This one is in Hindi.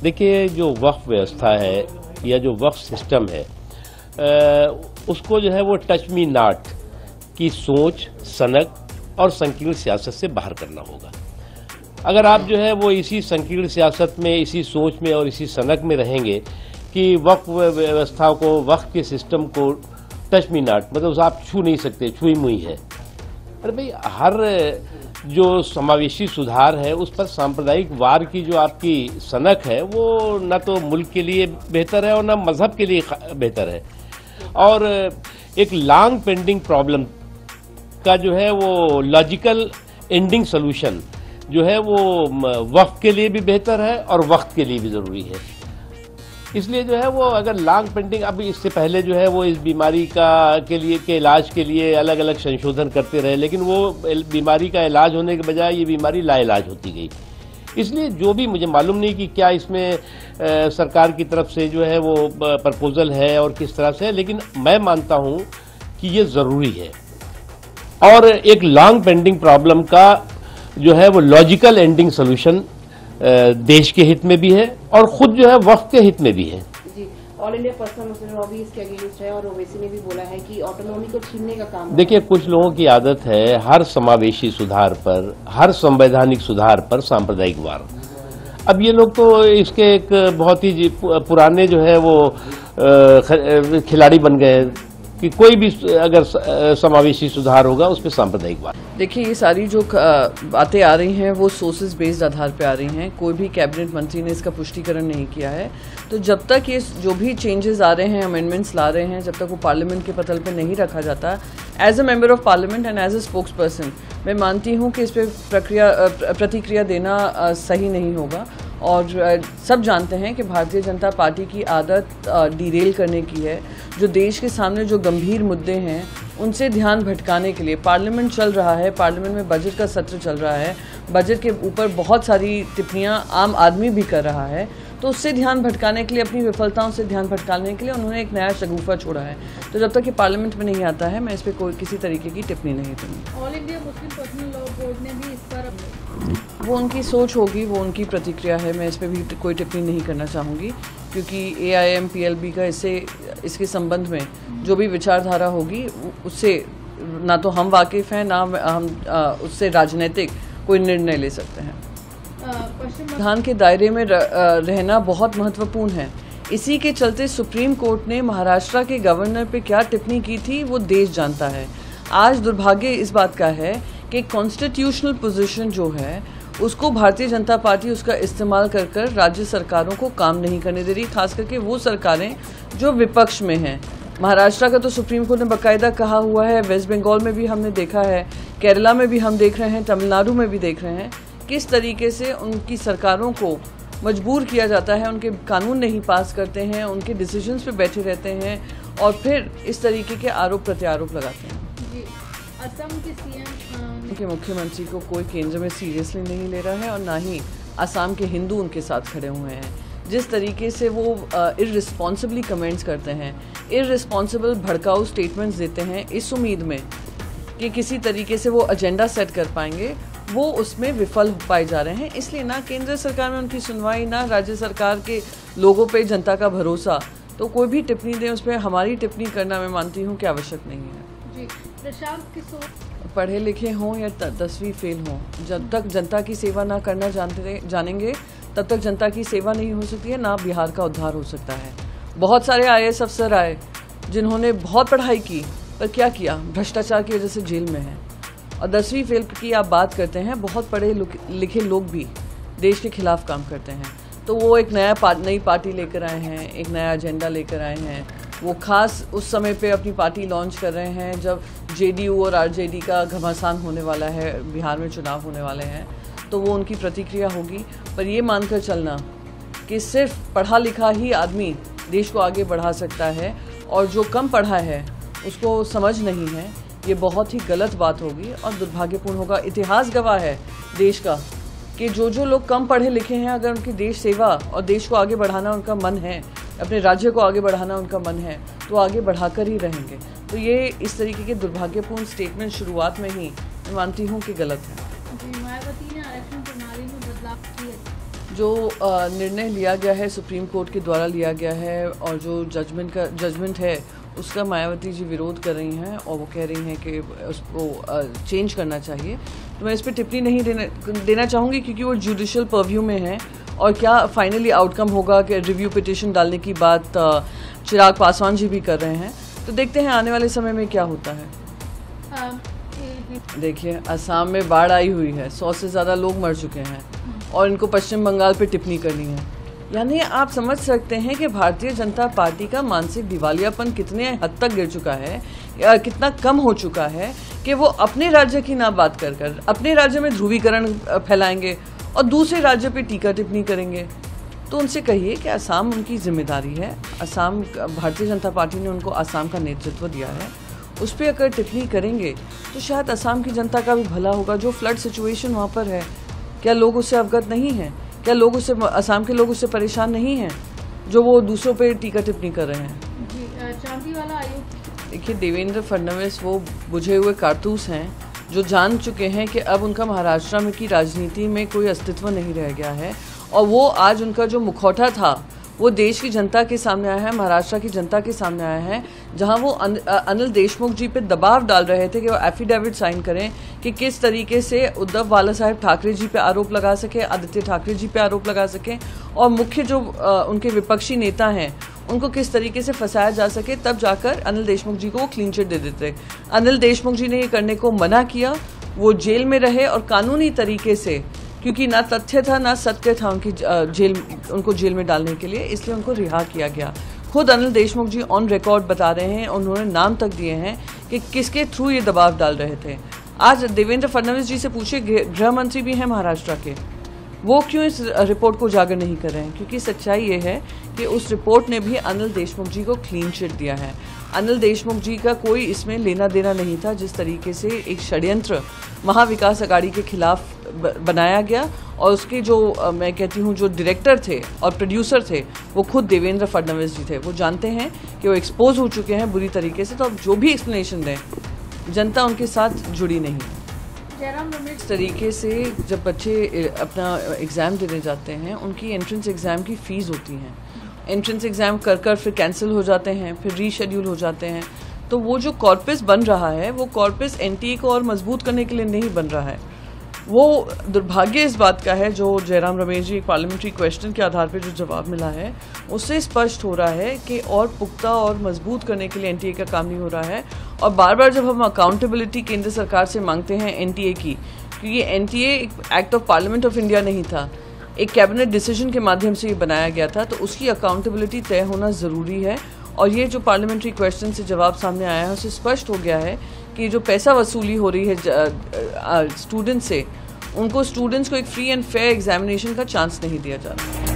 देखिए, जो वक्फ व्यवस्था है या जो वक्फ सिस्टम है, उसको जो है वो टच मी नॉट की सोच, सनक और संकीर्ण सियासत से बाहर करना होगा। अगर आप जो है वो इसी संकीर्ण सियासत में, इसी सोच में और इसी सनक में रहेंगे कि वक्फ व्यवस्था को, वक्फ के सिस्टम को टच मी नॉट, मतलब आप छू नहीं सकते, छुई मुई है। अरे भाई, हर जो समावेशी सुधार है उस पर सांप्रदायिक वार की जो आपकी सनक है वो न तो मुल्क के लिए बेहतर है और न मजहब के लिए बेहतर है। और एक लॉन्ग पेंडिंग प्रॉब्लम का जो है वो लॉजिकल एंडिंग सोल्यूशन जो है वो वक्त के लिए भी बेहतर है और वक्त के लिए भी ज़रूरी है। इसलिए जो है वो अगर लॉन्ग पेंडिंग, अभी इससे पहले जो है वो इस बीमारी के इलाज के लिए अलग अलग संशोधन करते रहे, लेकिन वो बीमारी का इलाज होने के बजाय ये बीमारी लाइलाज होती गई। इसलिए जो भी, मुझे मालूम नहीं कि क्या इसमें सरकार की तरफ से जो है वो प्रपोजल है और किस तरह से है, लेकिन मैं मानता हूँ कि ये ज़रूरी है और एक लॉन्ग पेंडिंग प्रॉब्लम का जो है वो लॉजिकल एंडिंग सोल्यूशन देश के हित में भी है और खुद जो है वक्त के हित में भी है। जी, ऑल इंडिया पर्सनल मुस्लिम लॉबी इसके अगेंस्ट है और ओवैसी ने भी बोला है कि ऑटोनॉमी को छीनने का काम। देखिए, कुछ लोगों की आदत है हर समावेशी सुधार पर, हर संवैधानिक सुधार पर सांप्रदायिक वार। अब ये लोग तो इसके एक बहुत ही पुराने जो है वो खिलाड़ी बन गए कि कोई भी अगर समावेशी सुधार होगा उस पर सांप्रदायिक वार। देखिए, ये सारी जो बातें आ रही हैं वो सोर्सेज बेस्ड आधार पे आ रही हैं। कोई भी कैबिनेट मंत्री ने इसका पुष्टिकरण नहीं किया है। तो जब तक ये जो भी चेंजेस आ रहे हैं, अमेंडमेंट्स ला रहे हैं, जब तक वो पार्लियामेंट के पटल पे नहीं रखा जाता, as a member of parliament and as a spokesperson मैं मानती हूँ कि इस पर प्रतिक्रिया देना सही नहीं होगा। और सब जानते हैं कि भारतीय जनता पार्टी की आदत डिरेल करने की है। जो देश के सामने जो गंभीर मुद्दे हैं उनसे ध्यान भटकाने के लिए पार्लियामेंट चल रहा है, पार्लियामेंट में बजट का सत्र चल रहा है, बजट के ऊपर बहुत सारी टिप्पणियां आम आदमी भी कर रहा है, तो उससे ध्यान भटकाने के लिए, अपनी विफलताओं से ध्यान भटकाने के लिए उन्होंने एक नया शगुफा छोड़ा है। तो जब तक ये पार्लियामेंट में नहीं आता है मैं इस पर कोई किसी तरीके की टिप्पणी नहीं दूंगी। All India Muslim personal law board ने भी इस पर, वो उनकी सोच होगी, वो उनकी प्रतिक्रिया है, मैं इस पर भी कोई टिप्पणी नहीं करना चाहूँगी क्योंकि AIM-PLB का इसके संबंध में जो भी विचारधारा होगी उससे ना तो हम वाकिफ़ हैं, ना हम उससे राजनीतिक कोई निर्णय ले सकते हैं। संविधान के दायरे में रहना बहुत महत्वपूर्ण है। इसी के चलते सुप्रीम कोर्ट ने महाराष्ट्र के गवर्नर पे क्या टिप्पणी की थी वो देश जानता है। आज दुर्भाग्य इस बात का है कि कॉन्स्टिट्यूशनल पोजीशन जो है उसको भारतीय जनता पार्टी उसका इस्तेमाल कर कर राज्य सरकारों को काम नहीं करने दे रही, खास करके वो सरकारें जो विपक्ष में हैं। महाराष्ट्र का तो सुप्रीम कोर्ट ने बाकायदा कहा हुआ है, वेस्ट बंगाल में भी हमने देखा है, केरला में भी हम देख रहे हैं, तमिलनाडु में भी देख रहे हैं किस तरीके से उनकी सरकारों को मजबूर किया जाता है, उनके कानून नहीं पास करते हैं, उनके डिसीजंस पे बैठे रहते हैं और फिर इस तरीके के आरोप प्रत्यारोप लगाते हैं। असम के CM उनके मुख्यमंत्री को कोई केंद्र में सीरियसली नहीं ले रहा है और ना ही असम के हिंदू उनके साथ खड़े हुए हैं। जिस तरीके से वो इररिस्पॉन्सिबली कमेंट्स करते हैं, इररिस्पॉन्सिबल भड़काऊ स्टेटमेंट्स देते हैं इस उम्मीद में कि किसी तरीके से वो एजेंडा सेट कर पाएंगे, वो उसमें विफल पाए जा रहे हैं। इसलिए ना केंद्र सरकार में उनकी सुनवाई, ना राज्य सरकार के लोगों पे जनता का भरोसा। तो कोई भी टिप्पणी दें उस पर हमारी टिप्पणी करना मैं मानती हूँ कि आवश्यक नहीं है। जी, प्रशांत किशोर, पढ़े लिखे हों या 10वीं फेल हों, जब तक जनता की सेवा ना करना जानेंगे तब तक जनता की सेवा नहीं हो सकती है, ना बिहार का उद्धार हो सकता है। बहुत सारे IAS अफसर आए जिन्होंने बहुत पढ़ाई की पर क्या किया, भ्रष्टाचार की वजह से जेल में हैं। और 10वीं फेल की आप बात करते हैं, बहुत पढ़े लिखे लोग भी देश के खिलाफ काम करते हैं। तो वो एक नई पार्टी लेकर आए हैं, एक नया एजेंडा लेकर आए हैं। वो खास उस समय पे अपनी पार्टी लॉन्च कर रहे हैं जब JDU और RJD का घमासान होने वाला है, बिहार में चुनाव होने वाले हैं, तो वो उनकी प्रतिक्रिया होगी। पर ये मानकर चलना कि सिर्फ पढ़ा लिखा ही आदमी देश को आगे बढ़ा सकता है और जो कम पढ़ा है उसको समझ नहीं है, ये बहुत ही गलत बात होगी और दुर्भाग्यपूर्ण होगा। इतिहास गवाह है देश का कि जो लोग कम पढ़े लिखे हैं, अगर उनकी देश सेवा और देश को आगे बढ़ाना उनका मन है, अपने राज्य को आगे बढ़ाना उनका मन है, तो आगे बढ़ाकर ही रहेंगे। तो ये इस तरीके के दुर्भाग्यपूर्ण स्टेटमेंट शुरुआत में ही मैं मानती हूँ कि गलत है। मायावती ने आरक्षण प्रणाली में बदलाव किए। जो निर्णय लिया गया है सुप्रीम कोर्ट के द्वारा लिया गया है और जो जजमेंट है उसका मायावती जी विरोध कर रही हैं और वो कह रही हैं कि उसको चेंज करना चाहिए। तो मैं इस पर टिप्पणी नहीं देना चाहूँगी क्योंकि वो जुडिशियल परव्यू में है और क्या फाइनली आउटकम होगा कि रिव्यू पिटिशन डालने की बात चिराग पासवान जी भी कर रहे हैं। तो देखते हैं आने वाले समय में क्या होता है। देखिए, असम में बाढ़ आई हुई है, 100 से ज़्यादा लोग मर चुके हैं और इनको पश्चिम बंगाल पे टिप्पणी करनी है। यानी आप समझ सकते हैं कि भारतीय जनता पार्टी का मानसिक दिवालियापन कितने हद तक गिर चुका है या कितना कम हो चुका है कि वो अपने राज्य की ना बात कर अपने राज्य में ध्रुवीकरण फैलाएंगे और दूसरे राज्य पे टीका टिप्पणी करेंगे। तो उनसे कहिए कि असम उनकी जिम्मेदारी है। असम, भारतीय जनता पार्टी ने उनको असम का नेतृत्व दिया है, उस पर अगर टिप्पणी करेंगे तो शायद असम की जनता का भी भला होगा। जो फ्लड सिचुएशन वहाँ पर है, क्या लोग उससे अवगत नहीं हैं? क्या लोग उससे, असम के लोग उससे परेशान नहीं हैं जो वो दूसरों पे टीका टिप्पणी कर रहे हैं? जी, शांति वाला आयोग। देखिए, देवेंद्र फडणवीस वो बुझे हुए कारतूस हैं जो जान चुके हैं कि अब उनका महाराष्ट्र में की राजनीति में कोई अस्तित्व नहीं रह गया है और वो आज उनका जो मुखौटा था वो देश की जनता के सामने आया है, महाराष्ट्र की जनता के सामने आया है, जहां वो अनिल देशमुख जी पे दबाव डाल रहे थे कि वो एफिडेविट साइन करें कि किस तरीके से उद्धव बाला साहेब ठाकरे जी पे आरोप लगा सके, आदित्य ठाकरे जी पे आरोप लगा सके और मुख्य जो उनके विपक्षी नेता हैं उनको किस तरीके से फंसाया जा सके। तब जाकर अनिल देशमुख जी को वो क्लीन चिट दे देते। अनिल देशमुख जी ने ये करने को मना किया, वो जेल में रहे और कानूनी तरीके से, क्योंकि ना तथ्य था ना सत्य था उनको जेल में डालने के लिए, इसलिए उनको रिहा किया गया। खुद अनिल देशमुख जी ऑन रिकॉर्ड बता रहे हैं, उन्होंने नाम तक दिए हैं कि किसके थ्रू ये दबाव डाल रहे थे। आज देवेंद्र फडणवीस जी से पूछे, गृह मंत्री भी हैं महाराष्ट्र के, वो क्यों इस रिपोर्ट को उजागर नहीं कर रहे हैं? क्योंकि सच्चाई ये है कि उस रिपोर्ट ने भी अनिल देशमुख जी को क्लीन चिट दिया है। अनिल देशमुख जी का कोई इसमें लेना देना नहीं था। जिस तरीके से एक षड्यंत्र महाविकास अघाड़ी के खिलाफ बनाया गया और उसके जो मैं कहती हूँ जो डायरेक्टर थे और प्रोड्यूसर थे वो खुद देवेंद्र फडणवीस जी थे। वो जानते हैं कि वो एक्सपोज हो चुके हैं बुरी तरीके से, तो अब जो भी एक्सप्लेनेशन दें, जनता उनके साथ जुड़ी नहीं। इस तरीके से जब बच्चे अपना एग्ज़ाम देने जाते हैं, उनकी एंट्रेंस एग्ज़ाम की फ़ीस होती हैं, एंट्रेंस एग्ज़ाम कर फिर कैंसिल हो जाते हैं, फिर रीशेड्यूल हो जाते हैं। तो वो जो कॉर्पस बन रहा है वो कॉर्पस एनटीए को और मजबूत करने के लिए नहीं बन रहा है। वो दुर्भाग्य इस बात का है जो जयराम रमेश जी एक पार्लियामेंट्री क्वेश्चन के आधार पर जो जवाब मिला है उससे स्पष्ट हो रहा है कि और पुख्ता और मजबूत करने के लिए एनटीए का काम नहीं हो रहा है। और बार बार जब हम अकाउंटेबिलिटी केंद्र सरकार से मांगते हैं एनटीए की, क्योंकि एनटीए एक act of parliament of India नहीं था, एक कैबिनेट डिसीजन के माध्यम से ये बनाया गया था, तो उसकी अकाउंटेबिलिटी तय होना ज़रूरी है। और ये जो पार्लियामेंट्री क्वेश्चन से जवाब सामने आया है उससे स्पष्ट हो गया है कि जो पैसा वसूली हो रही है स्टूडेंट्स से, उनको स्टूडेंट्स को एक फ्री एंड फेयर एग्जामिनेशन का चांस नहीं दिया जा रहा।